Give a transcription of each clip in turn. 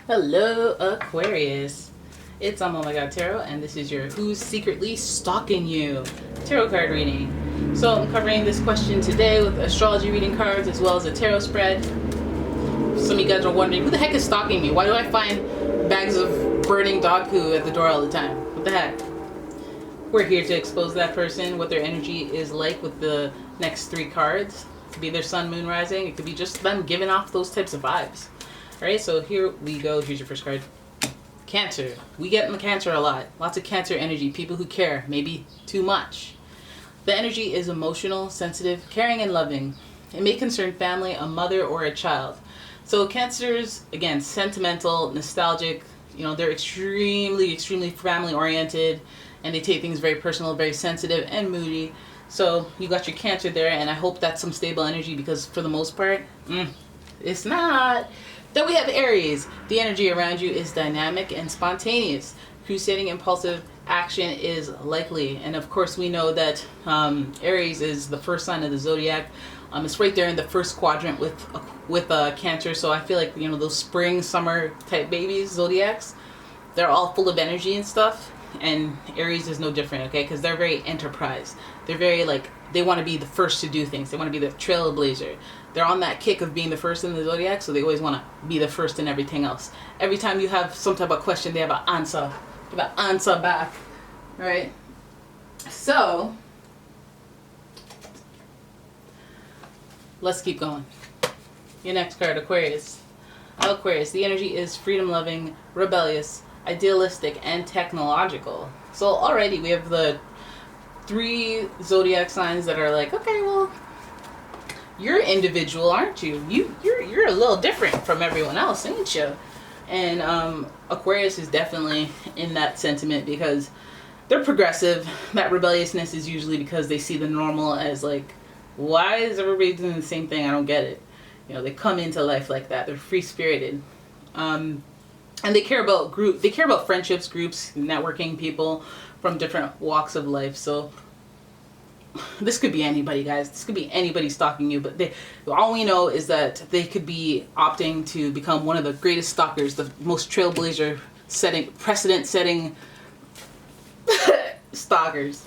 Hello, Aquarius. It's umomgtarot, and this is your Who's Secretly Stalking You tarot card reading. So I'm covering this question today with astrology reading cards as well as a tarot spread. Some of you guys are wondering, who the heck is stalking me? Why do I find bags of burning dog poo at the door all the time? What the heck? We're here to expose that person, what their energy is like with the next three cards. It could be their sun, moon, rising. It could be just them giving off those types of vibes. Alright, so here we go. Here's your first card. Cancer. We get in the Cancer a lot. Lots of Cancer energy. People who care. Maybe too much. The energy is emotional, sensitive, caring, and loving. It may concern family, a mother, or a child. So Cancers, again, sentimental, nostalgic. You know, they're extremely family oriented, and they take things very personal, very sensitive, and moody. So you got your Cancer there, and I hope that's some stable energy, because for the most part, it's not. Then we have Aries. The energy around you is dynamic and spontaneous. Crusading impulsive action is likely. And of course we know that Aries is the first sign of the zodiac. It's right there in the first quadrant with Cancer. So I feel like, you know, those spring, summer type babies, zodiacs, they're all full of energy and stuff. And Aries is no different, okay? Because they're very enterprise. They're very like, they want to be the first to do things. They want to be the trailblazer. They're on that kick of being the first in the zodiac, so they always want to be the first in everything else. Every time you have some type of question, they have an answer. They have an answer back. All right? So, let's keep going. Your next card, Aquarius. Aquarius, the energy is freedom-loving, rebellious, idealistic, and technological. So already we have the three zodiac signs that are like, okay, well, you're individual, aren't you? You're a little different from everyone else, ain't you? And Aquarius is definitely in that sentiment because they're progressive. That rebelliousness is usually because they see the normal as like, why is everybody doing the same thing? I don't get it. You know, they come into life like that. They're free-spirited. And they care about they care about friendships, groups, networking, people from different walks of life. So this could be anybody, guys. This could be anybody stalking you, but all we know is that they could be opting to become one of the greatest stalkers, the most precedent setting stalkers.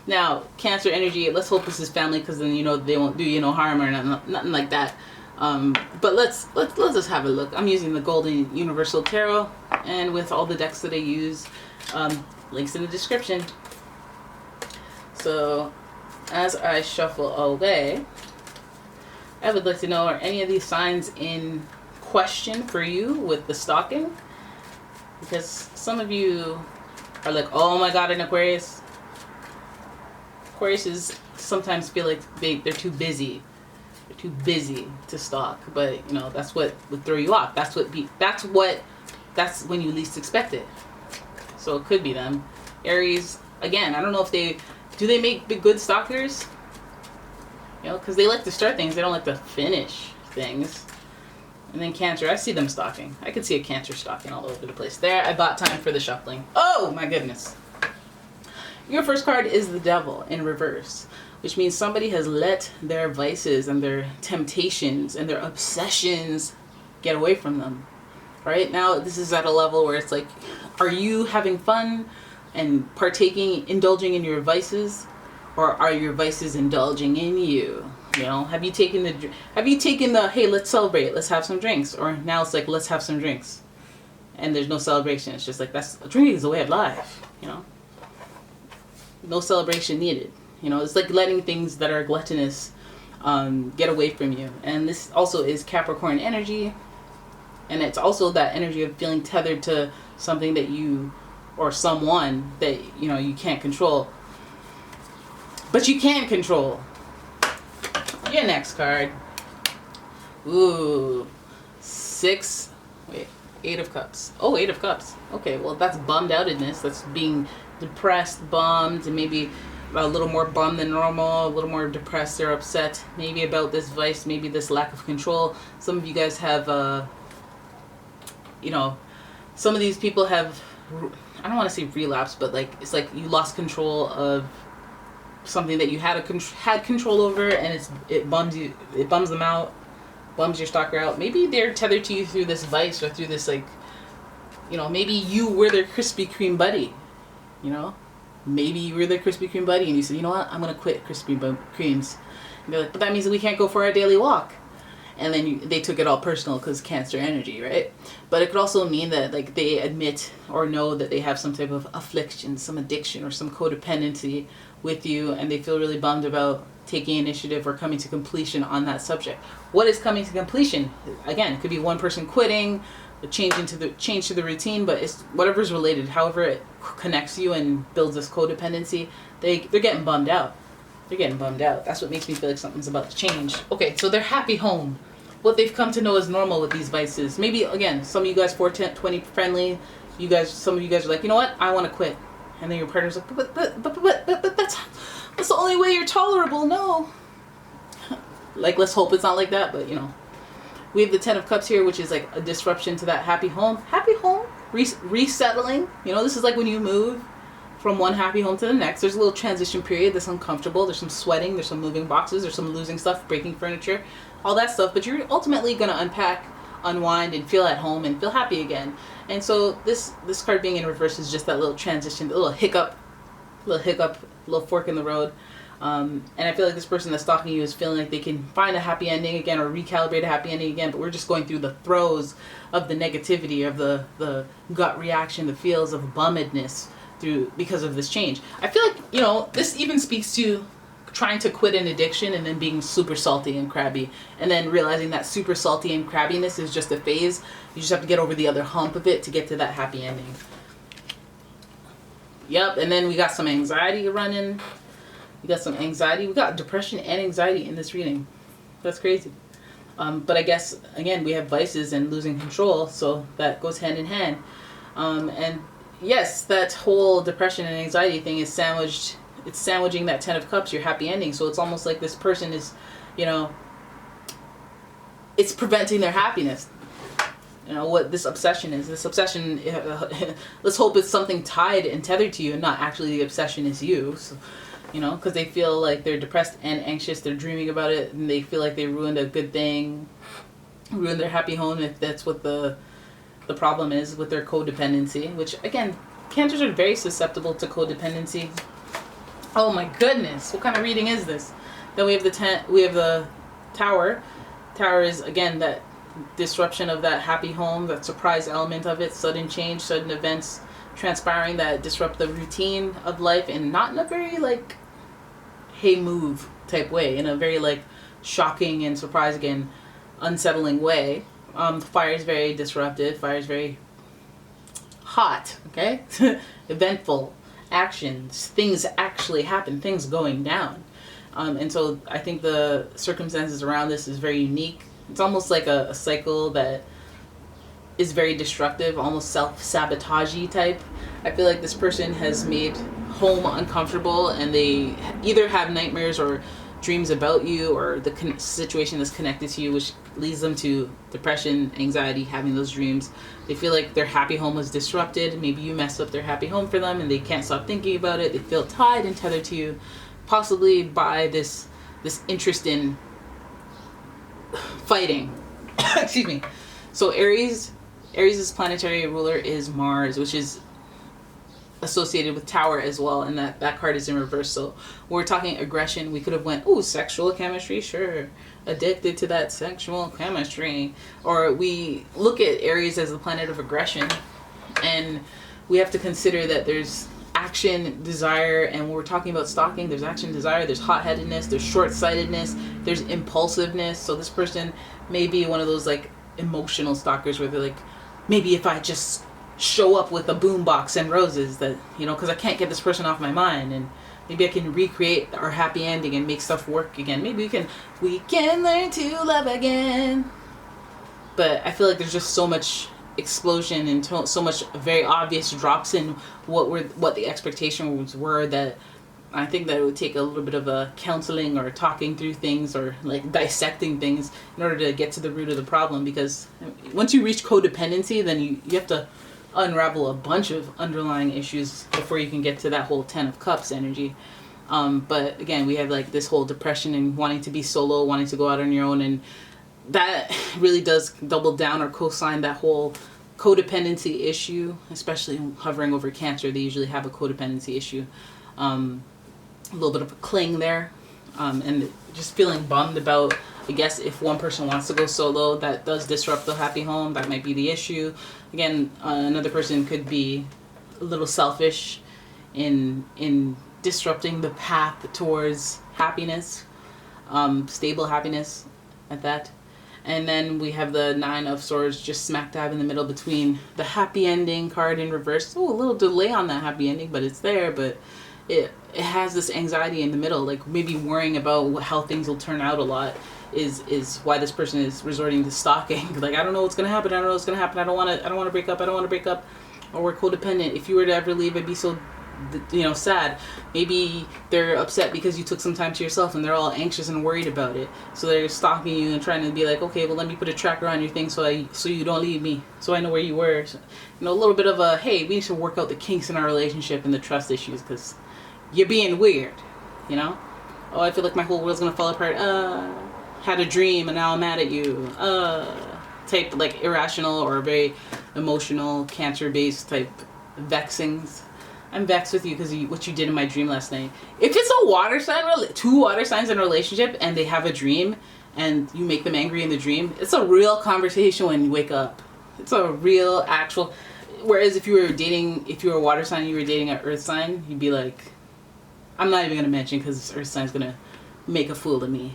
Now, Cancer energy, let's hope this is family, because then, you know, they won't do you no harm or nothing like that. But let's just have a look. I'm using the Golden Universal Tarot, and with all the decks that I use, links in the description. So as I shuffle away, I would like to know, are any of these signs in question for you with the stalking? Because some of you are like, oh my god, an Aquarius. Aquariuses sometimes feel like they're too busy. They're too busy to stalk, but you know, that's what would throw you off. That's when you least expect it. So it could be them. Aries, again, I don't know if do they make the good stalkers? You know, because they like to start things, they don't like to finish things. And then Cancer, I see them stalking. I could see a Cancer stalking all over the place. There, I bought time for the shuffling. Oh my goodness. Your first card is the Devil in reverse, which means somebody has let their vices and their temptations and their obsessions get away from them. Right now, this is at a level where it's like, are you having fun and indulging in your vices, or are your vices indulging in you? You know, have you taken the hey, let's celebrate, let's have some drinks, or now it's like, let's have some drinks, and there's no celebration. It's just like, drinking is the way of life. You know, no celebration needed. You know, it's like letting things that are gluttonous get away from you. And this also is Capricorn energy, and it's also that energy of feeling tethered to something that you, or someone that, you know, you can't control, but you can control. Your next card. Ooh, Eight of Cups. Oh, Eight of Cups. Okay, well, that's bummed outedness. That's being depressed, bummed, and maybe a little more bummed than normal, a little more depressed or upset, maybe about this vice, maybe this lack of control. Some of you guys have, you know, some of these people have, I don't want to say relapse, but like, it's like you lost control of something that you had control over, and it bums them out, bums your stalker out. Maybe they're tethered to you through this vice, or through this like You know, maybe you were their Krispy Kreme buddy. You know, maybe you were their Krispy Kreme buddy and you said, you know what, I'm going to quit Krispy Kremes. And they're like, but that means that we can't go for our daily walk. And then they took it all personal because Cancer energy, right? But it could also mean that like they admit or know that they have some type of affliction, some addiction, or some codependency with you, and they feel really bummed about taking initiative or coming to completion on that subject. What is coming to completion? Again, it could be one person quitting, a change to the routine, but it's whatever's related, however it connects you and builds this codependency. They're getting bummed out. They're getting bummed out. That's what makes me feel like something's about to change. Okay, so their happy home. What they've come to know is normal with these vices. Maybe, again, some of you guys 420 friendly. Some of you guys are like, you know what? I want to quit. And then your partner's like, but that's the only way you're tolerable. No. Like, let's hope it's not like that, but, you know. We have the Ten of Cups here, which is like a disruption to that happy home. Happy home, resettling. You know, this is like when you move from one happy home to the next. There's a little transition period that's uncomfortable. There's some sweating. There's some moving boxes. There's some losing stuff, breaking furniture, all that stuff. But you're ultimately going to unpack, unwind, and feel at home and feel happy again. And so this card being in reverse is just that little transition, a little hiccup, little fork in the road. And I feel like this person that's stalking you is feeling like they can find a happy ending again or recalibrate a happy ending again, but we're just going through the throes of the negativity, of the gut reaction, the feels of bummedness because of this change. I feel like, you know, this even speaks to trying to quit an addiction and then being super salty and crabby, and then realizing that super salty and crabbiness is just a phase. You just have to get over the other hump of it to get to that happy ending. Yep, and then we got some anxiety running. We got some anxiety. We got depression and anxiety in this reading. That's crazy. But I guess, again, we have vices and losing control, so that goes hand in hand. And yes, that whole depression and anxiety thing is sandwiched. It's sandwiching that Ten of Cups, your happy ending. So it's almost like this person is, you know, it's preventing their happiness. You know, what this obsession is. This obsession, let's hope it's something tied and tethered to you and not actually the obsession is you. So, you know, because they feel like they're depressed and anxious. They're dreaming about it and they feel like they ruined a good thing, ruined their happy home, if that's what the problem is with their codependency, which, again, Cancers are very susceptible to codependency. Oh my goodness, what kind of reading is this? Then we have the Tower. Tower is, again, that disruption of that happy home, that surprise element of it, sudden change, sudden events transpiring that disrupt the routine of life, and not in a very like hey move type way, in a very like shocking and surprising and unsettling way. Fire is very disruptive. Fire is very hot, okay? Eventful actions, things actually happen, things going down. And so I think the circumstances around this is very unique. It's almost like a cycle that is very destructive, almost self-sabotagey type. I feel like this person has made home uncomfortable, and they either have nightmares or dreams about you, or the situation that's connected to you, which leads them to depression, anxiety, having those dreams. They feel like their happy home was disrupted. Maybe you messed up their happy home for them and they can't stop thinking about it. They feel tied and tethered to you, possibly by this interest in fighting. Excuse me. So Aries' planetary ruler is Mars, which is associated with Tower as well, and that card is in reverse. So when we're talking aggression, we could have went, sexual chemistry, sure, addicted to that sexual chemistry. Or we look at Aries as the planet of aggression, and we have to consider that there's action, desire, and when we're talking about stalking, there's action, desire, there's hot-headedness, there's short-sightedness, there's impulsiveness. So this person may be one of those like emotional stalkers where they're like, maybe if I just show up with a boombox and roses, that, you know, because I can't get this person off my mind, and maybe I can recreate our happy ending and make stuff work again. Maybe we can learn to love again. But I feel like there's just so much explosion and so much very obvious drops in what the expectations were, that I think that it would take a little bit of a counseling or talking through things or like dissecting things in order to get to the root of the problem. Because once you reach codependency, then you have to unravel a bunch of underlying issues before you can get to that whole Ten of Cups energy. But again, we have like this whole depression and wanting to be solo, wanting to go out on your own, and that really does double down or co-sign that whole codependency issue, especially hovering over Cancer. They usually have a codependency issue. A little bit of a cling there. And just feeling bummed about, I guess, if one person wants to go solo, that does disrupt the happy home. That might be the issue. Again, another person could be a little selfish in disrupting the path towards happiness, stable happiness at that. And then we have the Nine of Swords just smack dab in the middle between the happy ending card in reverse. Oh, a little delay on that happy ending, but it's there. But it has this anxiety in the middle, like maybe worrying about how things will turn out a lot is why this person is resorting to stalking. Like, I don't know what's gonna happen. I don't know what's gonna happen. I don't want to break up. I don't want to break up. Or we're codependent. If you were to ever leave, I'd be so, sad. Maybe they're upset because you took some time to yourself and they're all anxious and worried about it. So they're stalking you and trying to be like, okay, well, let me put a tracker on your thing so you don't leave me, so I know where you were. So, a little bit of a, hey, we need to work out the kinks in our relationship and the trust issues because you're being weird, Oh, I feel like my whole world's gonna fall apart. Had a dream and now I'm mad at you. Type like irrational or very emotional Cancer-based type vexings. I'm vexed with you because what you did in my dream last night. If it's a water sign, two water signs in a relationship, and they have a dream, and you make them angry in the dream, it's a real conversation when you wake up. It's a real, actual. Whereas if you were a water sign, and you were dating an earth sign, you'd be like, I'm not even gonna mention because this earth sign's gonna make a fool of me,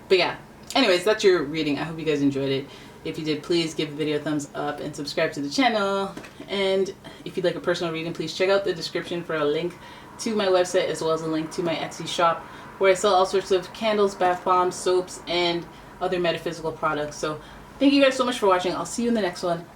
But yeah. Anyways, that's your reading. I hope you guys enjoyed it. If you did, please give the video a thumbs up and subscribe to the channel. And if you'd like a personal reading, please check out the description for a link to my website as well as a link to my Etsy shop where I sell all sorts of candles, bath bombs, soaps, and other metaphysical products. So thank you guys so much for watching. I'll see you in the next one.